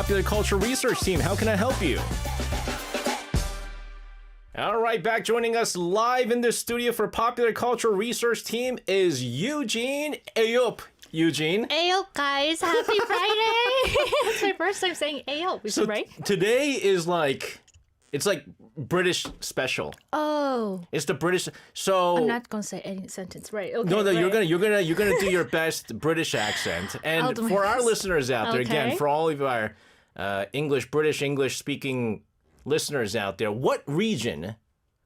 Popular Culture Research Team. How can I help you? All right, back joining us live in the studio for Popular Culture Research Team is Eugene. Ayup. Eugene. Ayo, guys. Happy Friday. It's my first time saying ayo. Is it right? Today is it's like British special. Oh. It's the British. So I'm not going to say any sentence, right? Okay, no, right. you're gonna do your best British accent. And do my for our best. listeners out there, again, Okay. for all of our British English speaking listeners out there, what region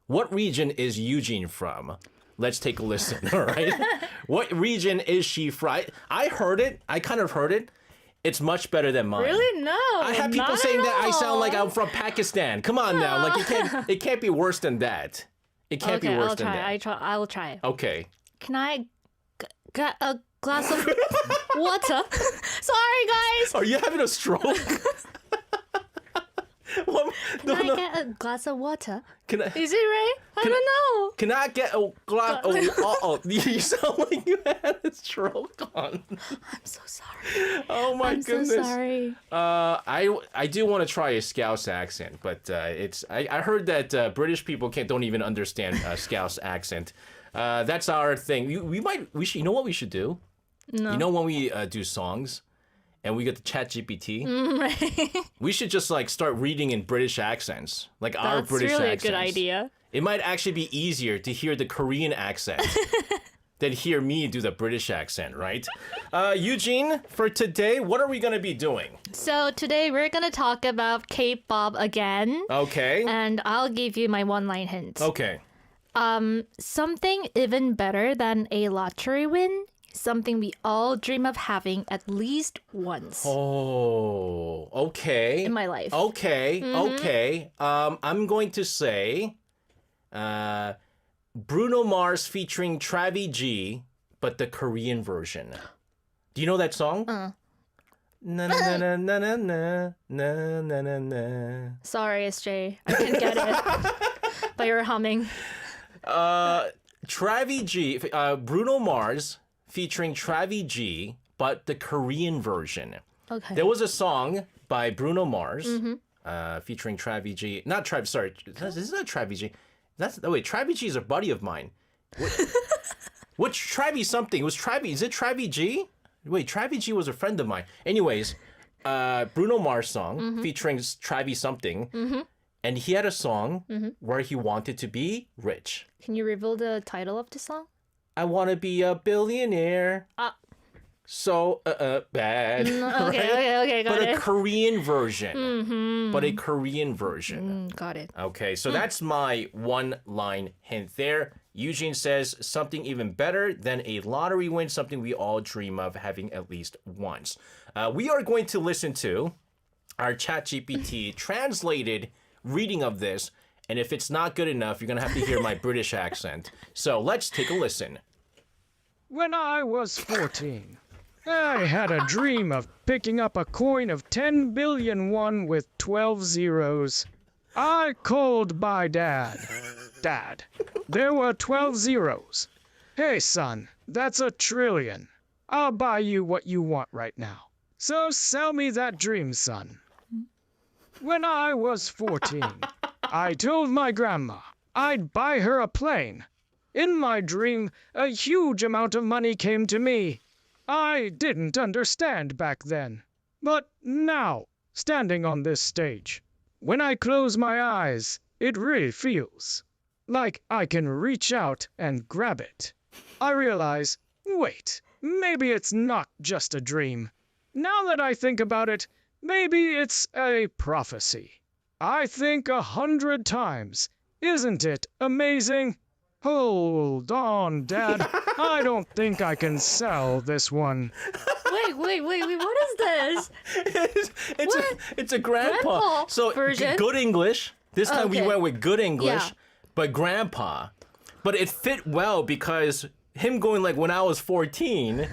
is Eugene from? Let's take a listen, all right? What region is she from? I heard it. I kind of heard it. It's much better than mine. Really? No. I have people not saying at that I sound like all. I'm from Pakistan. Come on now. Like it can't be worse than that. It can't be worse than that. I will try it. Okay. Can I get a glass of water? Sorry, guys. Are you having a stroke? Can I get a glass of water? Can I? Is it right? I don't know. Can I get a glass? Oh, you sound like you had a stroke on. I'm so sorry. Oh my goodness. I'm so sorry. I do want to try a Scouse accent, but I heard that British people don't even understand Scouse accent. That's our thing. We should. You know what we should do? No. You know when we do songs, and we get the Chat GPT. We should just start reading in British accents, like our British That's really accents. a good idea. It might actually be easier to hear the Korean accent than hear me do the British accent, right? Eugene, for today, what are we going to be doing? So today we're going to talk about K-pop again. Okay. And I'll give you my one-line hint. Okay. Something even better than a lottery win. Something we all dream of having at least once Oh, okay. in my life. Okay, okay. I'm going to say Bruno Mars featuring Travis G, but the Korean version. Do you know that song? Na na na na na na na na na na. Sorry, SJ. I can't get it. But you're humming. Travis G, Bruno Mars featuring Travis G, but the Korean version. Okay. There was a song by Bruno Mars featuring Travis G. Not Travis, sorry. This is not Travis G. Wait, Travis G is a buddy of mine. What's Travis something? Is it Travis G? Wait, Travis G was a friend of mine. Anyways, Bruno Mars song featuring Travis something. And he had a song where he wanted to be rich. Can you reveal the title of the song? I want to be a billionaire. So bad. Okay, got But it. a Korean version. But a Korean version. Got it. Okay, so that's my one-line hint there. Eugene says something even better than a lottery win, something we all dream of having at least once. We are going to listen to our ChatGPT translated reading of this, and if it's not good enough, you're going to have to hear my British accent. So let's take a listen. When I was 14, I had a dream of picking up a coin of 10 billion won with 12 zeros. I called my dad. Dad, there were 12 zeros. Hey, son, that's a trillion. I'll buy you what you want right now. So sell me that dream, son. When I was 14, I told my grandma I'd buy her a plane. In my dream, a huge amount of money came to me. I didn't understand back then. But now, standing on this stage, when I close my eyes, it really feels like I can reach out and grab it. I realize, wait, maybe it's not just a dream. Now that I think about it, maybe it's a prophecy. I think 100 times. Isn't it amazing? Hold on, Dad. I don't think I can sell this one. Wait, what is this? It's a grandpa. Grandpa So version? good English. This time we Okay. went with good English, Yeah. but grandpa. But it fit well because him going when I was 14,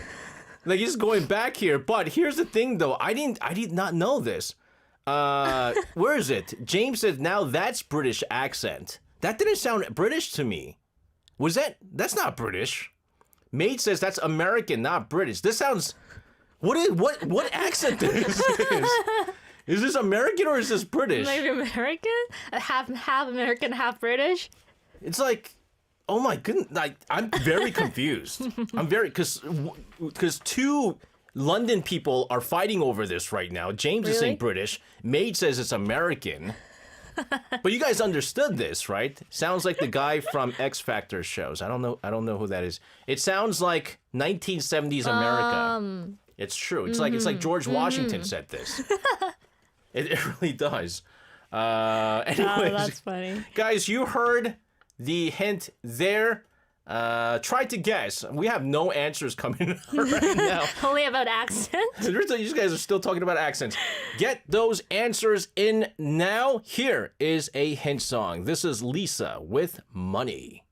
he's going back here. But here's the thing though, I did not know this. Where is it? James says now that's British accent. That didn't sound British to me. That's not British. Maid says that's American, not British. This sounds what accent is this? Is this American or is this British? Maybe American? Half American, half British? It's like, oh my goodness, I'm very confused. I'm very, because two London people are fighting over this right now. James is saying British. Maid says it's American. But you guys understood this, right? Sounds like the guy from X Factor shows. I don't know who that is. It sounds like 1970s America. It's true. It's like George Washington said this. It really does. Anyways, that's funny. Guys, you heard the hint there. Try to guess. We have no answers coming right now. Only about accents. You guys are still talking about accents. Get those answers in now. Here is a hint song. This is Lisa with Money.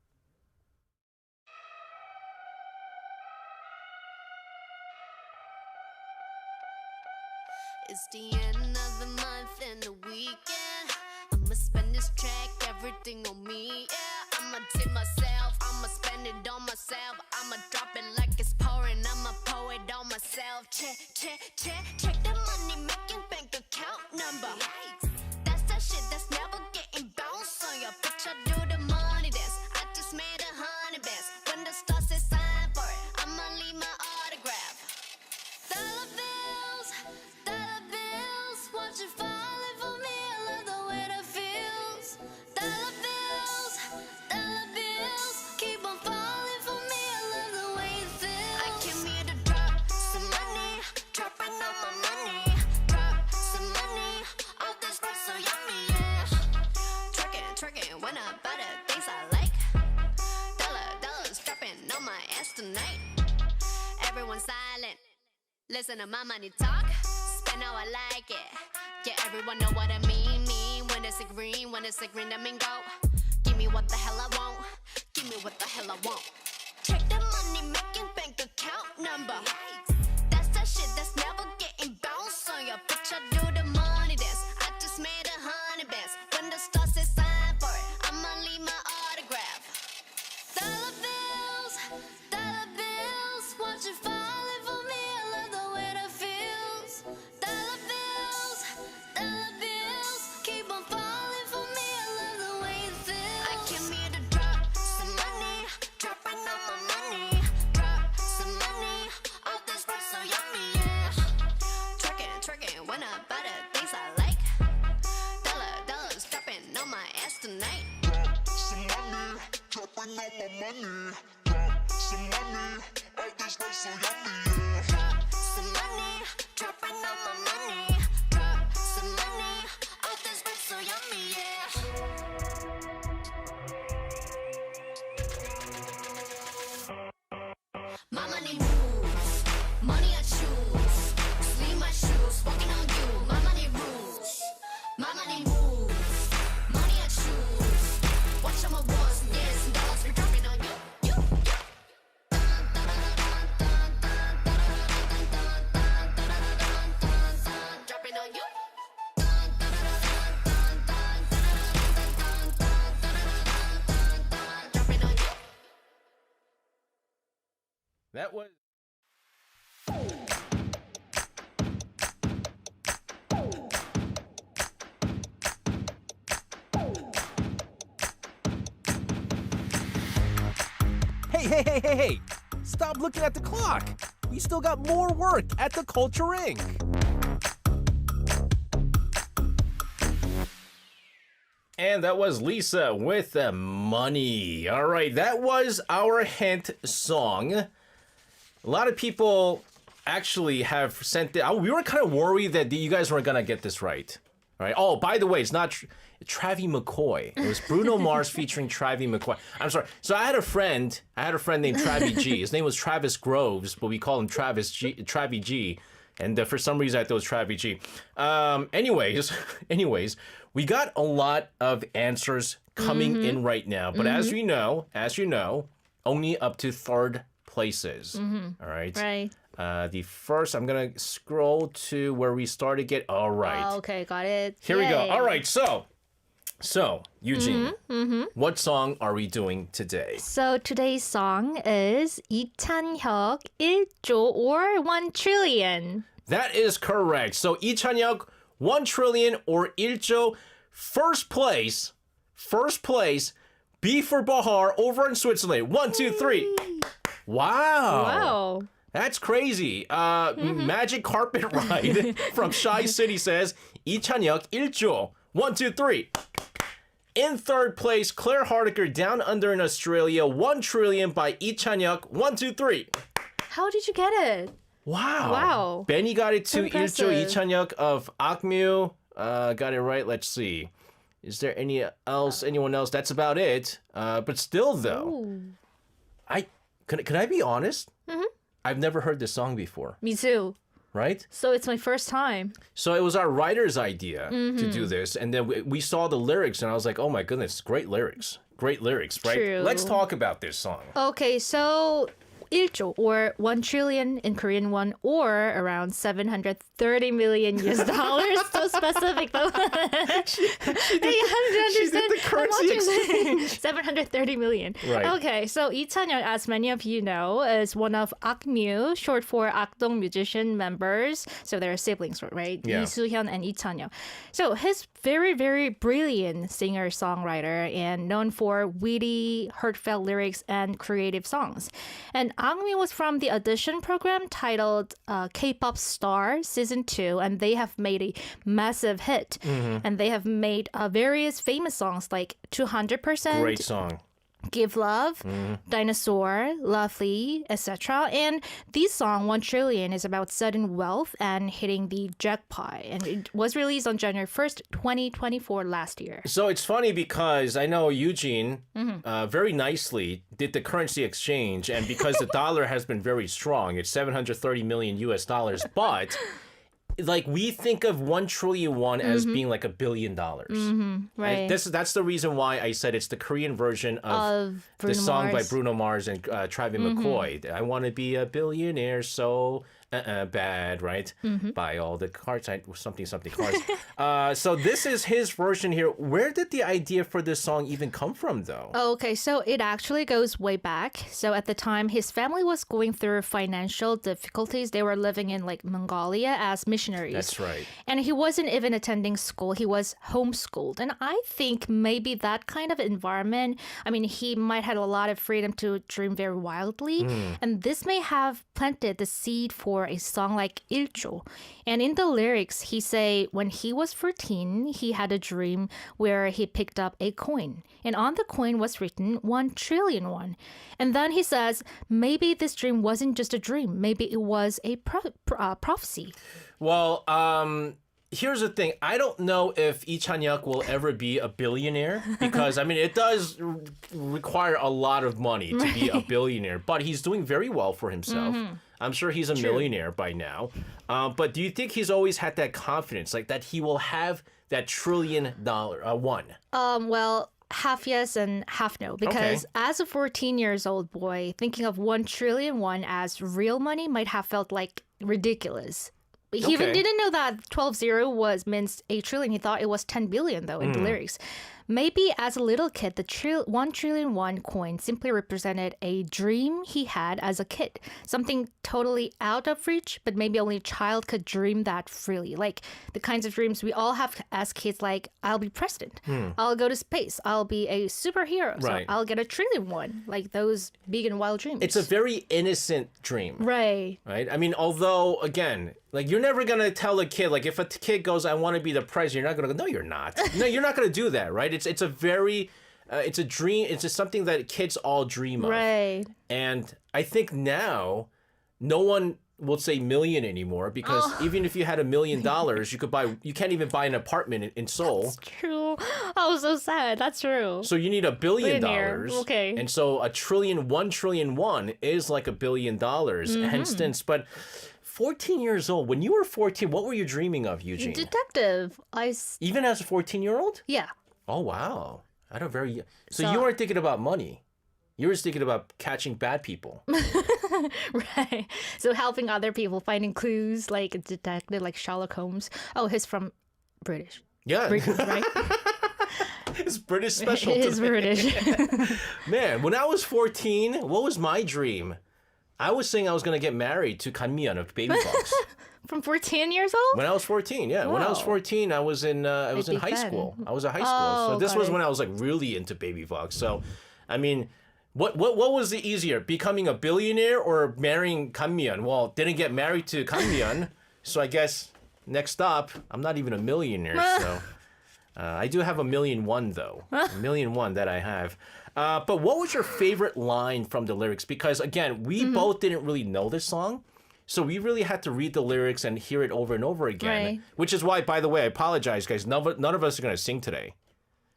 It's the end of the month and the weekend. I'ma spend this check, everything on me, yeah. I'ma tip myself, I'ma spend it on myself. I'ma drop it like it's pouring, I'ma pour it on myself. Check the money making bank account number. That's that shit that's never getting bounced on your picture. Do the money dance, I just made 100 bands. When the star says sign for it, I'ma leave my autograph. Dollar bills, watch it falling for me. I love the way that feels. Dollar bills, keep on falling for me. I love the way it feels. I came here to drop some money, dropping all my money. Drop some money, all this stuff so yummy, yeah. Twerking, when I buy the things I like. Dollars dropping on my ass tonight. Everyone silent. Listen to my money talk, spend how I like it. Yeah, everyone know what I mean. When it's a green, that mean go. Give me what the hell I want. Give me what the hell I want. Check the money making bank account number. That's that shit that's never getting bounced on your picture. Do the money dance. I just made 100 bands. When the star says sign for it, I'ma leave my autograph. Dollar bills, watch it falling for me. I love the way that feels. Dollar bills, keep on falling for me. I love the way it feels. I came here to drop some money, dropping all my money. Drop some money, all this stuff so yummy, yeah. Twerking, when I buy the things I like. Dollars dropping on my ass tonight. Drop some money, dropping all my money. Drop some money, all this stuff so yummy, yeah. Drop some money, dropping all my money. Drop some money, all this stuff so yummy, yeah. My money moves, money I choose. Sleeve my shoes, walking on you. My money rules, my money moves, money I choose. Watch on my walls, yes, dollars be dropping on you. Dropping on you. Dropping on you. That was. Hey. Stop looking at the clock. We still got more work at the Culture Inc. And that was Lisa with Money. All right, that was our hint song. A lot of people actually have sent it. We were kind of worried that you guys weren't going to get this right. All right. Oh, by the way, it's not Travie McCoy. It was Bruno Mars featuring Travie McCoy. I'm sorry. So I had a friend named Travie G. His name was Travis Groves, but we call him Travie G. And for some reason, I thought it was Travie G. Anyways, we got a lot of answers coming in right now. But as you know, only up to third places. All right. Right. The first, I'm going to scroll to where we started get. All right. Oh, okay, got it. Here we go. Yay. All right. So Eugene, what song are we doing today? So today's song is 이찬혁 1조 or 1 trillion. That is correct. So 이찬혁 1 trillion or 1조. First place, B for Bahar over in Switzerland. 1, 2, 3. Wow. Wow. That's crazy. Magic Carpet Ride from Shy City says, 이찬혁 1조. 1, 2, 3. In third place, Claire Hardiker Down Under in Australia. 1 trillion by 이찬혁. 1, 2, 3. How did you get it? Wow. Wow. Benny got it too. Impressive. 1조 이찬혁 of Akmu. Got it right. Let's see. Is there anyone else? That's about it. But still, though, can I be honest? I've never heard this song before. Me too. Right? So it's my first time. So it was our writer's idea to do this, and then we saw the lyrics, and I was like, "Oh my goodness, great lyrics, right?" True. Let's talk about this song. Okay, so 1조 or 1 trillion in Korean won or around $730 million US. So specific though. She did the currency exchange. 730 million. Right. Okay, so 이찬혁, as many of you know, is one of Akmu, short for Akdong musician members. So they're siblings, right? Yeah. Lee Soo-hyun and I찬혁. So his very, very brilliant singer-songwriter and known for witty, heartfelt lyrics and creative songs. And Akmu was from the audition program titled K-pop Star Season 2, and they have made a massive hit. And they have made various famous songs like 200%, Great song. Give Love, Dinosaur, Lovely, etc. And this song, 1 trillion, is about sudden wealth and hitting the jackpot. And it was released on January 1st, 2024 last year. So it's funny because I know Eugene very nicely did the currency exchange, and because the dollar has been very strong, it's 730 million US dollars, but like we think of 1 trillion won as being like $1 billion. Right. That's the reason why I said it's the Korean version of the Bruno song by Mars. Bruno Mars and Travis McCoy. I want to be a billionaire so bad, right? Buy all the cars, something cars. So this is his version here. Where did the idea for this song even come from, though? Okay, so it actually goes way back. So at the time, his family was going through financial difficulties. They were living in like Mongolia as missionaries. That's right. And he wasn't even attending school. He was homeschooled. And I think maybe that kind of environment, I mean, he might have a lot of freedom to dream very wildly. And this may have planted the seed for a song like 1조. And in the lyrics, he say when he was 14, he had a dream where he picked up a coin. And on the coin was written 1 trillion won. And then he says, maybe this dream wasn't just a dream. Maybe it was a prophecy. Well, here's the thing. I don't know if Lee Chan-hyuk will ever be a billionaire because, I mean, it does require a lot of money to be a billionaire, but he's doing very well for himself. I'm sure he's a millionaire by now. But do you think he's always had that confidence, like that he will have that $1 trillion won? Well, half yes and half no. Because as a 14 years old boy, thinking of 1 trillion won as real money might have felt like ridiculous. But he even didn't know that 12 was means 8 trillion. He thought it was 10 billion, though, in the lyrics. Maybe as a little kid, the 1 trillion won coin simply represented a dream he had as a kid. Something totally out of reach, but maybe only a child could dream that freely. Like the kinds of dreams we all have as kids, like, I'll be president, I'll go to space, I'll be a superhero, so Right. I'll get $1 trillion won. Like those big and wild dreams. It's a very innocent dream. Right. Right? I mean, although, again, like, you're never going to tell a kid, like, if a kid goes, I want to be the president, you're not going to go, no, you're not. No, you're not going to do that, right? It's a very, it's a dream. It's just something that kids all dream of. Right. And I think now, no one will say million anymore because even if you had $1 million, you can't even buy an apartment in Seoul. That's true. Oh, so sad. That's true. So you need $1 billion. Billionaire. Okay. And so 1 trillion won is like $1 billion, instance. But 14 years old, when you were 14, what were you dreaming of, Eugene? Detective. Even as a 14-year-old? Yeah. Oh, wow. So you weren't thinking about money. You were thinking about catching bad people. Right. So helping other people, finding clues, like a detective, like Sherlock Holmes. Oh, he's from British. Yeah. Britain, right? It's British special It is today. British. Man, when I was 14, what was my dream? I was saying I was going to get married to Kanmian of Baby Box. from 14 years old? When I was 14, yeah. When I was Wow. 14, I was in Big high fan. school. I was at high school. So this got was it. when I was like really into baby vlogs. So, I mean, what was the easier, becoming a billionaire or marrying Kanmyeon? Well, didn't get married to Kanmyeon, so I guess next stop, I'm not even a millionaire. So, I do have 1,000,001 though, 1,000,001 that I have. But what was your favorite line from the lyrics? Because again, we both didn't really know this song. So we really had to read the lyrics and hear it over and over again. Right. Which is why, by the way, I apologize, guys. None of us are gonna sing today.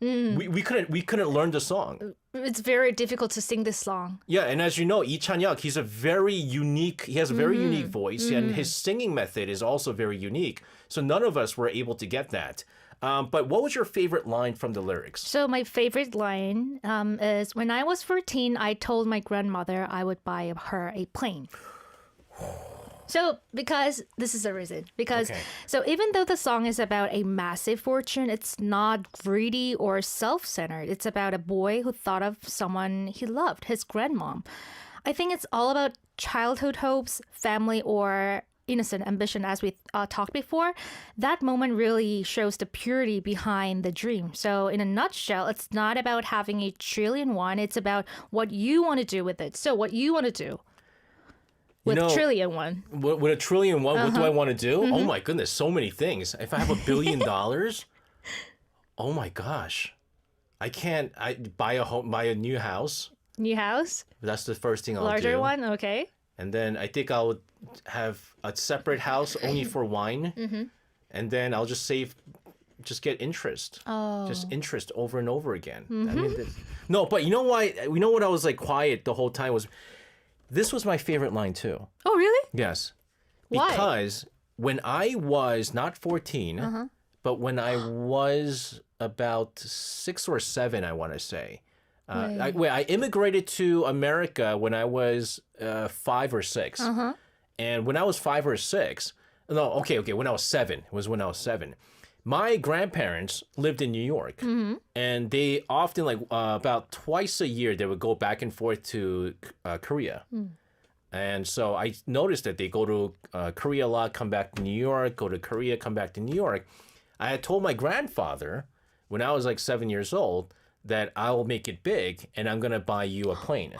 We couldn't learn the song. It's very difficult to sing this song. Yeah, and as you know, Lee Chan-hyuk, he has a very unique voice, and his singing method is also very unique. So none of us were able to get that. But what was your favorite line from the lyrics? So my favorite line is when I was 14, I told my grandmother I would buy her a plane. So because this is the reason. Because Okay. so even though the song is about a massive fortune, it's not greedy or self-centered. It's about a boy who thought of someone he loved, his grandmom. I think it's all about childhood hopes, family, or innocent ambition, as we talked before. That moment really shows the purity behind the dream. So in a nutshell, it's not about having a trillion won. It's about what you want to do with it. So what you want to do with trillion won. With $1 trillion, what do I want to do? Oh my goodness, so many things. If I have $1 billion, oh my gosh, I buy a home, buy a new house. New house? That's the first thing I'll do. Larger one? Okay. And then I think I'll have a separate house only for wine. And then I'll just get interest. Oh. Just interest over and over again. I mean, no, but you know why? You know what I was like quiet the whole time was, this was my favorite line too. Oh, really? Yes. Why? Because when I was not 14, but when I was about 6 or 7, I want to say. I immigrated to America when I was 5 or 6. And when I was 5 or 6, no, okay, when I was 7, it was when I was 7. My grandparents lived in New York, and they often, like about twice a year, they would go back and forth to Korea. And so I noticed that they go to Korea a lot, come back to New York, go to Korea, come back to New York. I had told my grandfather when I was like 7 years old that I will make it big and I'm going to buy you a plane.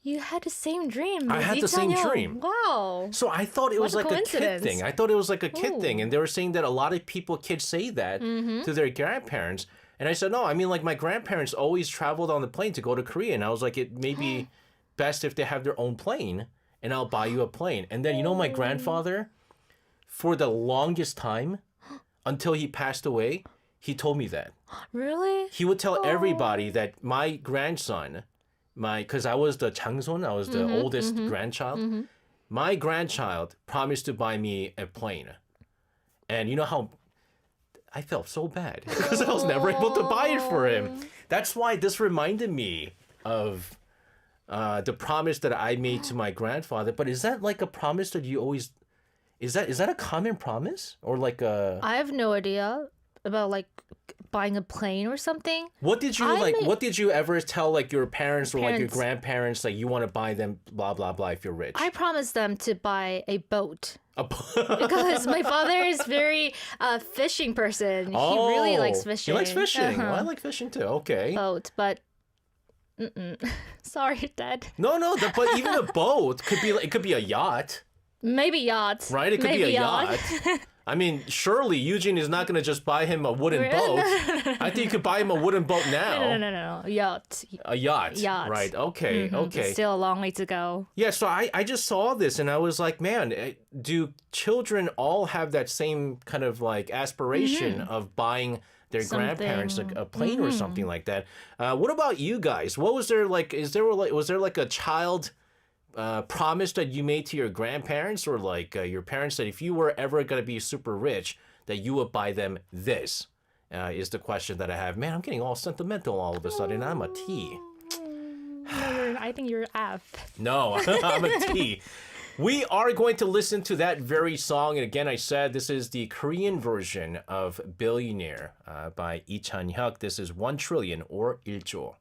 You had the same dream. I had the same dream. Wow. So I thought it was What a like a kid coincidence. thing. I thought it was like a kid thing. Ooh. And they were saying that a lot of kids say that to their grandparents. And I said, no, I mean, like my grandparents always traveled on the plane to go to Korea. And I was like, it may be best if they have their own plane and I'll buy you a plane. And then, you know, my grandfather, for the longest time, until he passed away, he told me that. Really? He would tell everybody that my grandson, because I was the 장손, I was the oldest grandchild, my grandchild promised to buy me a plane. And you know how I felt so bad because I was never able to buy it for him. That's why this reminded me of the promise that I made to my grandfather. But is that like a promise that you always... Is that a common promise? Or like a... I have no idea about like buying a plane or something. What did you what did you ever tell like your parents or like your Parents. grandparents, like you want to buy them blah blah blah if you're rich? I promised them to buy a boat A because my father is very fishing person. He really likes fishing. He likes fishing. Well, I like fishing too. Okay. Boat, but sorry, Dad. No, but even a boat could be like, it could be a yacht, Maybe yachts. right? It could Maybe be a yacht. I mean, surely Eugene is not going to just buy him a wooden boat. I think you could buy him a wooden boat now. No. Yacht. A yacht. Yacht. Right. Okay. Okay. Still a long way to go. Yeah, so I just saw this and I was like, man, do children all have that same kind of like aspiration of buying their grandparents a plane or something like that? What about you guys? What was there like? Was there like a child promise that you made to your grandparents or like your parents that if you were ever going to be super rich, that you would buy them this? Is the question that I have. Man, I'm getting all sentimental all of a sudden. I'm a T. I think you're F. No, I'm a T. We are going to listen to that very song. And again, I said this is the Korean version of Billionaire by Lee Chan-hyuk. This is 1 trillion or 1조.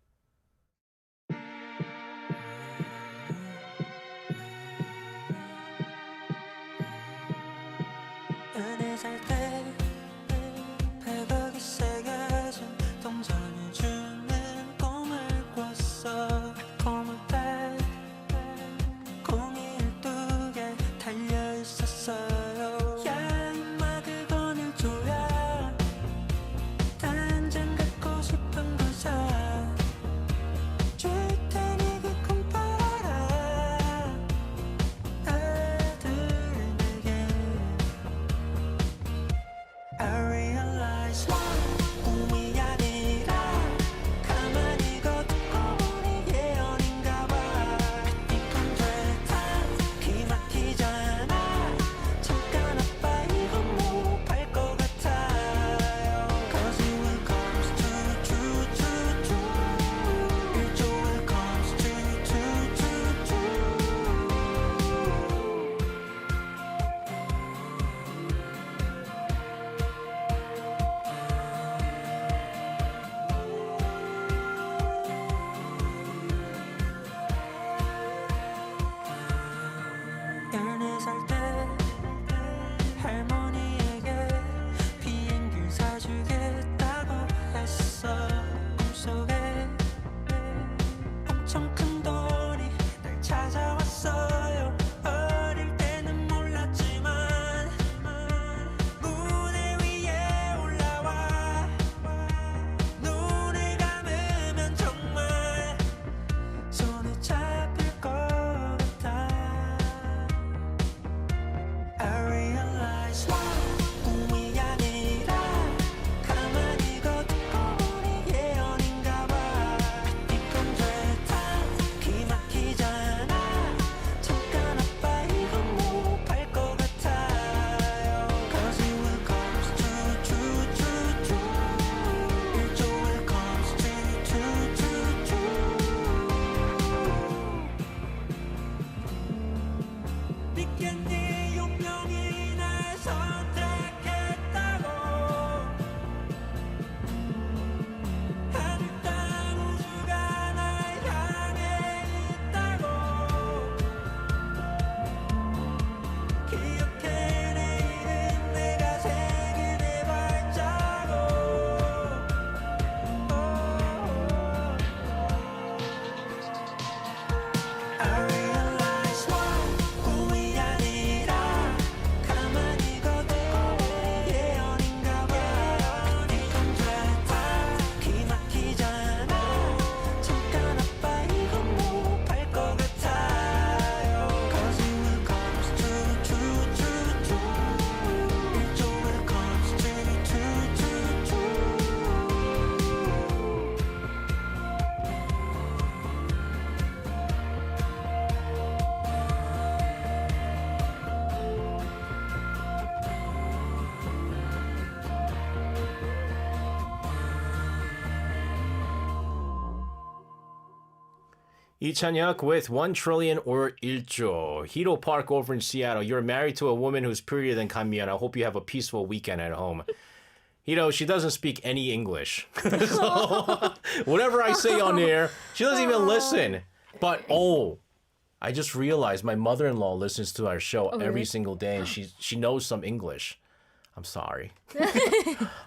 Lee Chan-hyuk with 1 trillion or 1조. Hito Park over in Seattle. You're married to a woman who's prettier than Kamian. I hope you have a peaceful weekend at home. Hito, she doesn't speak any English. So whatever I say on air, she doesn't even listen. But, I just realized my mother-in-law listens to our show every single day, and she knows some English. I'm sorry.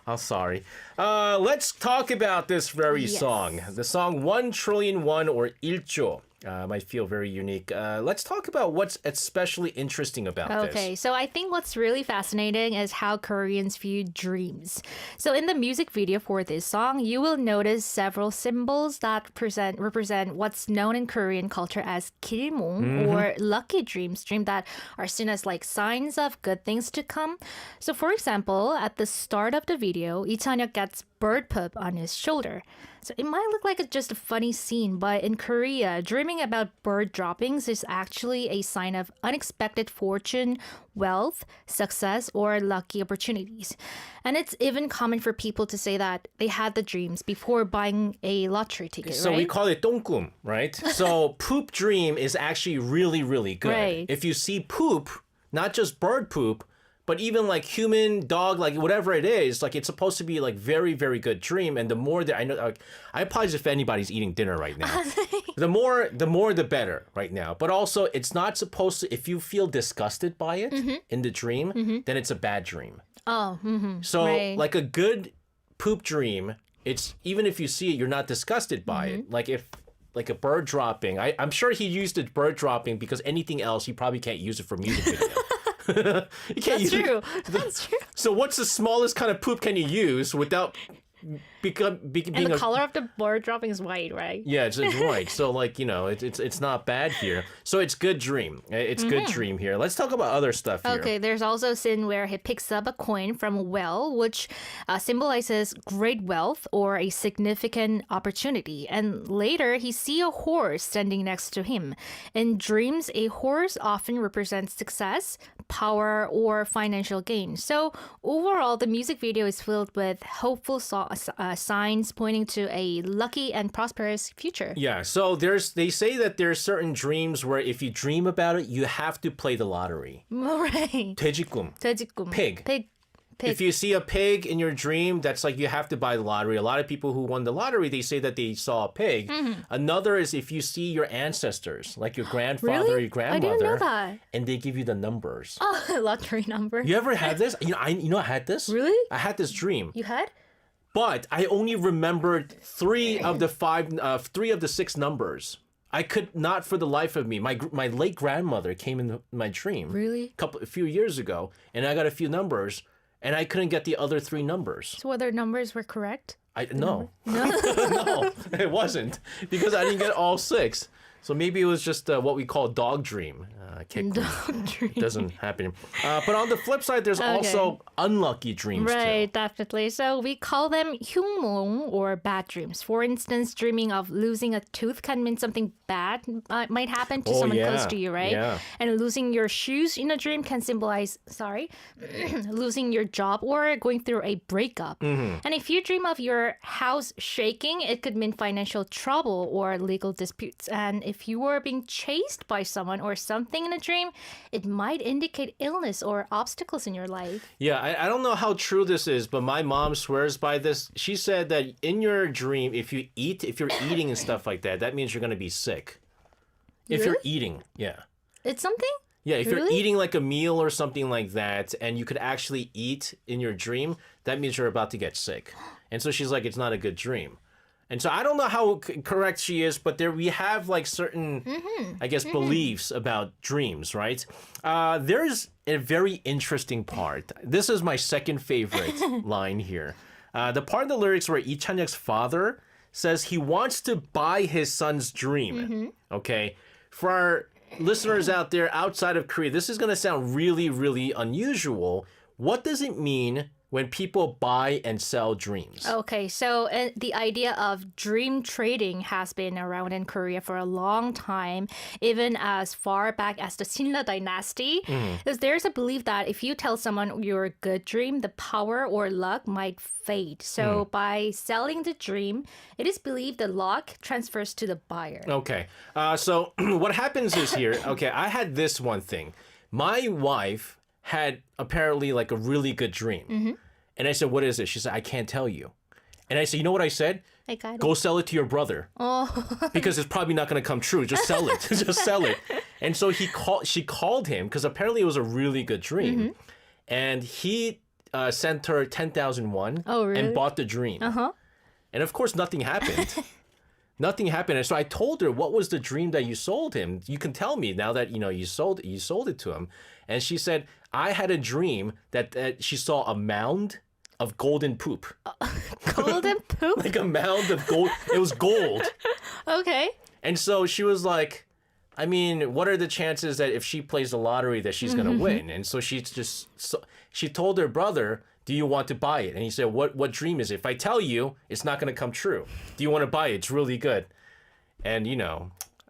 I'm sorry. Let's talk about this very song. The song 1 trillion won or 1조. Might feel very unique. Let's talk about what's especially interesting about this. Okay, so I think what's really fascinating is how Koreans view dreams. So in the music video for this song, you will notice several symbols that represent what's known in Korean culture as kilmong or lucky dreams, dreams that are seen as like signs of good things to come. So for example, at the start of the video, Lee Chan-hyuk gets bird poop on his shoulder. So it might look like just a funny scene, but in Korea, dreaming about bird droppings is actually a sign of unexpected fortune, wealth, success, or lucky opportunities. And it's even common for people to say that they had the dreams before buying a lottery ticket, So right? we call it 똥꿈, right? So poop dream is actually really, really good. Right. If you see poop, not just bird poop, but even like human, dog, like whatever it is, like it's supposed to be like very, very good dream. And the more that I know, like, I apologize if anybody's eating dinner right now. the more, the better right now. But also, it's not supposed to. If you feel disgusted by it in the dream, then it's a bad dream. Oh, So right. like a good poop dream, it's even if you see it, you're not disgusted by it. Like if. Like a bird dropping. I'm sure he used the bird dropping because anything else, he probably can't use it for music video. You can't use true. It. That's true. So what's the smallest kind of poop can you use without being And the color of the bird dropping is white, right? Yeah, it's white. So like, you know, it's not bad here. So it's good dream. It's good dream here. Let's talk about other stuff here. Okay, there's also a scene where he picks up a coin from a well, which symbolizes great wealth or a significant opportunity. And later, he sees a horse standing next to him. In dreams, a horse often represents success, power, or financial gain. So overall, the music video is filled with hopeful signs pointing to a lucky and prosperous future. Yeah, so they say that there's certain dreams where if you dream about it, you have to play the lottery. Right. 돼지꿈. 돼지꿈. Pig. Pig. If you see a pig in your dream, that's like you have to buy the lottery. A lot of people who won the lottery, they say that they saw a pig. Another is if you see your ancestors, like your grandfather, Really? your grandmother, I didn't know that. and they give you the numbers. Oh, lottery number. You ever had this? I had this. Really? I had this dream, You had? but I only remembered 3 of the 6 numbers. I could not for the life of me. My late grandmother came in my dream. Really? A few years ago, and I got a few numbers. And I couldn't get the other 3 numbers. So whether numbers were correct? No, no, it wasn't because I didn't get all 6. So maybe it was just what we call dog dream. Dog dream. It doesn't happen. But on the flip side, there's also unlucky dreams Right, too. definitely. So we call them 흉몽 or bad dreams. For instance, dreaming of losing a tooth can mean something bad might happen to someone close to you, right? Yeah. And losing your shoes in a dream can symbolize, losing your job or going through a breakup. And if you dream of your house shaking, it could mean financial trouble or legal disputes. And if you were being chased by someone or something in a dream, it might indicate illness or obstacles in your life. Yeah, I don't know how true this is, but my mom swears by this. She said that in your dream, if you're eating and stuff like that, that means you're going to be sick. If you're eating, yeah. It's something? Yeah, if you're Really? eating like a meal or something like that, and you could actually eat in your dream, that means you're about to get sick. And so she's like, it's not a good dream. And so I don't know how correct she is, but we have like certain, I guess, beliefs about dreams, right? There's a very interesting part. This is my second favorite line here. The part of the lyrics where Lee Chan-hyuk's father says he wants to buy his son's dream. Okay, for our listeners out there outside of Korea, this is going to sound really, really unusual. What does it mean when people buy and sell dreams. Okay, so the idea of dream trading has been around in Korea for a long time, even as far back as the Sinla dynasty. Because there's a belief that if you tell someone your good dream, the power or luck might fade. So by selling the dream, it is believed the luck transfers to the buyer. Okay. So what happens is here, okay, I had this one thing. My wife had apparently like a really good dream. And I said, what is it? She said, I can't tell you. And I said, you know what I said? I got it. Go sell it to your brother. Because it's probably not going to come true. Just sell it. Just sell it. And so she called him because apparently it was a really good dream. And he sent her 10,000 won really? and bought the dream. And of course, nothing happened. Nothing happened. And so I told her, what was the dream that you sold him? You can tell me now that, you sold it to him. And she said, I had a dream that she saw a mound of golden poop. Golden poop? Like a mound of gold. It was gold. Okay. And so she was like, I mean, what are the chances that if she plays the lottery that she's going to win? And so she told her brother, do you want to buy it? And he said, what dream is it? If I tell you, it's not going to come true. Do you want to buy it? It's really good. And,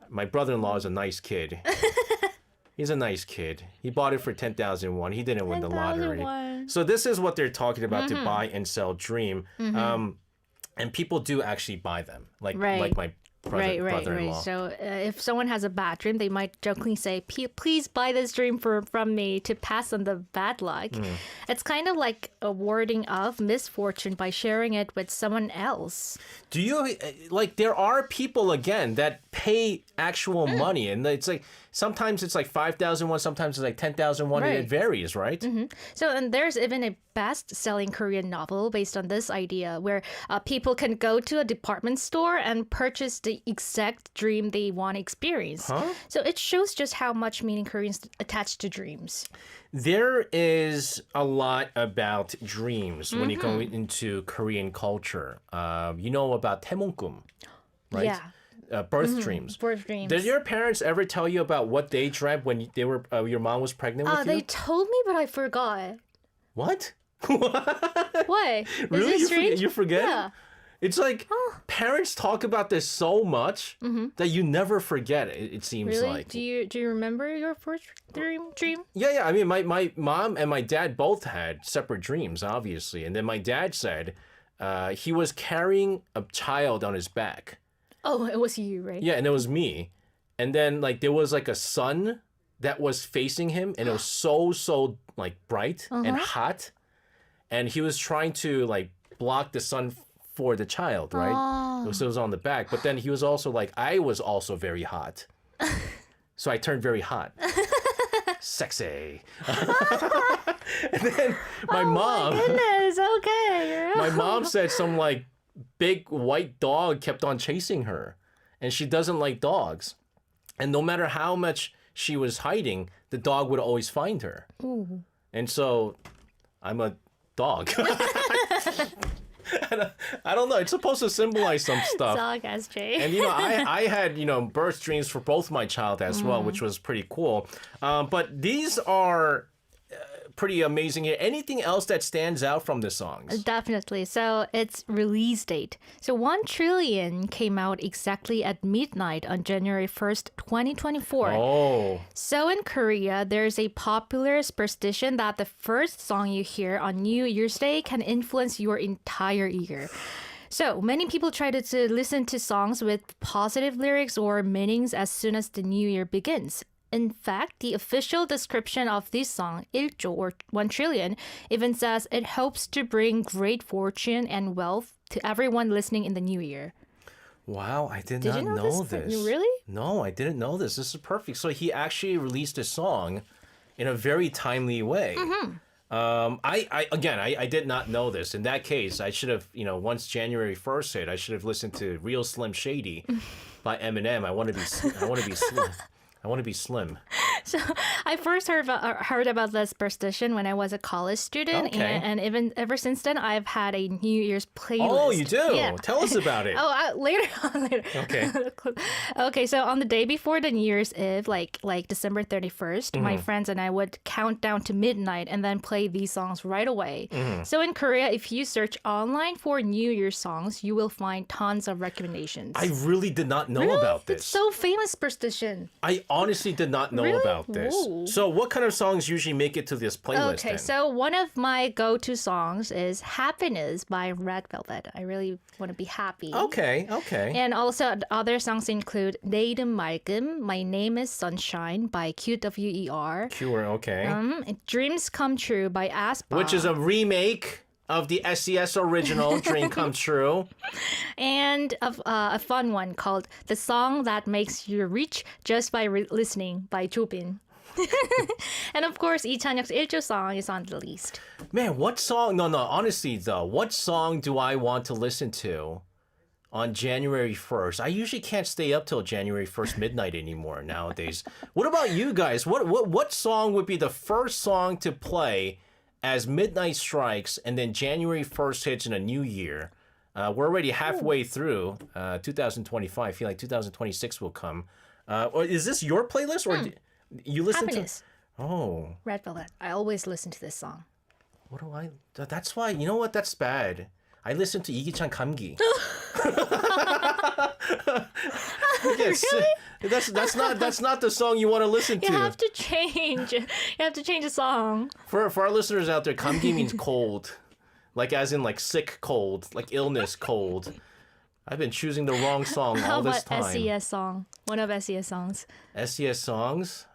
my brother-in-law is a nice kid. He's a nice kid. He bought it for 10,000 won. He didn't win the lottery. So this is what they're talking about to buy and sell dream. And people do actually buy them, like my brother-in-law. So if someone has a bad dream, they might jokingly say, please buy this dream from me to pass on the bad luck. It's kind of like a warding off misfortune by sharing it with someone else. Do you, there are people, again, that pay actual money. And it's like, sometimes it's like 5,000 won, sometimes it's like 10,000 won. Right. And it varies, right? So, and there's even a best-selling Korean novel based on this idea where people can go to a department store and purchase the exact dream they want to experience. So it shows just how much meaning Koreans attach to dreams. There is a lot about dreams when you go into Korean culture. You know about Taemonkum, right? Yeah. Birth dreams. Birth dreams. Did your parents ever tell you about what they dreamt when they were your mom was pregnant with you? They told me, but I forgot. What? Why? Really? Is it strange? You forget? Yeah. It's like parents talk about this so much that you never forget it, it seems Really? like. Do you remember your first dream? Yeah. I mean, my mom and my dad both had separate dreams, obviously. And then my dad said he was carrying a child on his back. Oh, it was you, right? Yeah, and it was me. And then there was a sun that was facing him, and it was so bright and hot. And he was trying to block the sun for the child, right? So it was on the back. But then he was also I was also very hot. So I turned very hot. Sexy. And then my mom. My goodness, okay. My mom said some big white dog kept on chasing her. And she doesn't like dogs. And no matter how much she was hiding, the dog would always find her. Ooh. And so I'm a dog. I don't know. It's supposed to symbolize some stuff. Dog SJ. And I had birth dreams for both my child as well, which was pretty cool. But these are pretty amazing here. Anything else that stands out from the songs? Definitely. So its release date. So 1 Trillion came out exactly at midnight on January 1st, 2024. Oh. So in Korea, there's a popular superstition that the first song you hear on New Year's Day can influence your entire year. So many people try to listen to songs with positive lyrics or meanings as soon as the new year begins. In fact, the official description of this song, 1조 or 1 trillion, even says it hopes to bring great fortune and wealth to everyone listening in the new year. Wow, I did you not know this? this. Really? No, I didn't know this. This is perfect. So he actually released a song in a very timely way. I did not know this. In that case, I should have, once January 1st hit, I should have listened to Real Slim Shady by Eminem. I want to be slim. I want to be slim. So I first heard about the superstition when I was a college student, Okay. and even ever since then, I've had a New Year's playlist. Oh, you do? Yeah. Tell us about it. Later on. Later. Okay. Okay, so on the day before the New Year's Eve, like December 31st, Mm-hmm. my friends and I would count down to midnight and then play these songs right away. Mm-hmm. So in Korea, if you search online for New Year's songs, you will find tons of recommendations. I really did not know Really? about this. It's so famous superstition. I honestly did not know Really? about this. Whoa. So what kind of songs usually make it to this playlist Okay, then? so one of my go-to songs is Happiness by Red Velvet. I really want to be happy. Okay. And also other songs include 내 이름 맑음, My Name is Sunshine by QWER, Cure, okay. Dreams Come True by aespa, Which is a remake of the SES original, Dream Come True. and a fun one called The Song That Makes You Rich Just by Listening by Jobin. And of course, 이찬혁's 일조 song is on the list. Man, what song? No, honestly though, what song do I want to listen to on January 1st? I usually can't stay up till January 1st midnight anymore nowadays. What about you guys? What song would be the first song to play as midnight strikes and then January 1st hits in a new year? We're already halfway through 2025. I feel like 2026 will come. Or is this your playlist or you listen Happiness, to? Oh, Red Velvet. I always listen to this song. what do I? That's why. You know what? That's bad. I listen to 이기찬 감기. Yes, that's not the song you want to listen to. You have to change. You have to change the song. For our listeners out there, 감기 means cold, like as in like sick cold, like illness cold. I've been choosing the wrong song How all this about time. SES song? One of SES songs. SES songs.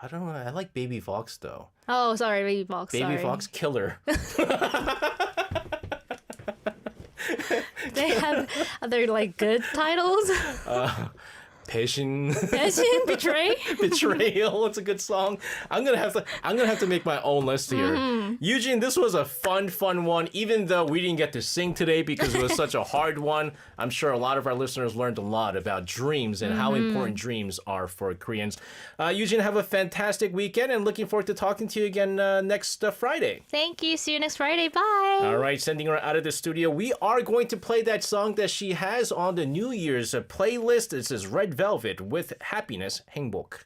I don't know. I like Baby Fox though. Oh, sorry, Baby Fox. Baby sorry. Fox Killer. They have other like good titles. Passion. Passion, Betray. Betrayal. It's a good song. I'm gonna have to make my own list here. Eugene, this was a fun one. Even though we didn't get to sing today because it was such a hard one, I'm sure a lot of our listeners learned a lot about dreams and how important dreams are for Koreans. Eugene, have a fantastic weekend and looking forward to talking to you again next Friday. Thank you. See you next Friday. Bye. All right, sending her out of the studio. We are going to play that song that she has on the New Year's playlist. This is Red Velvet with Happiness, 행복.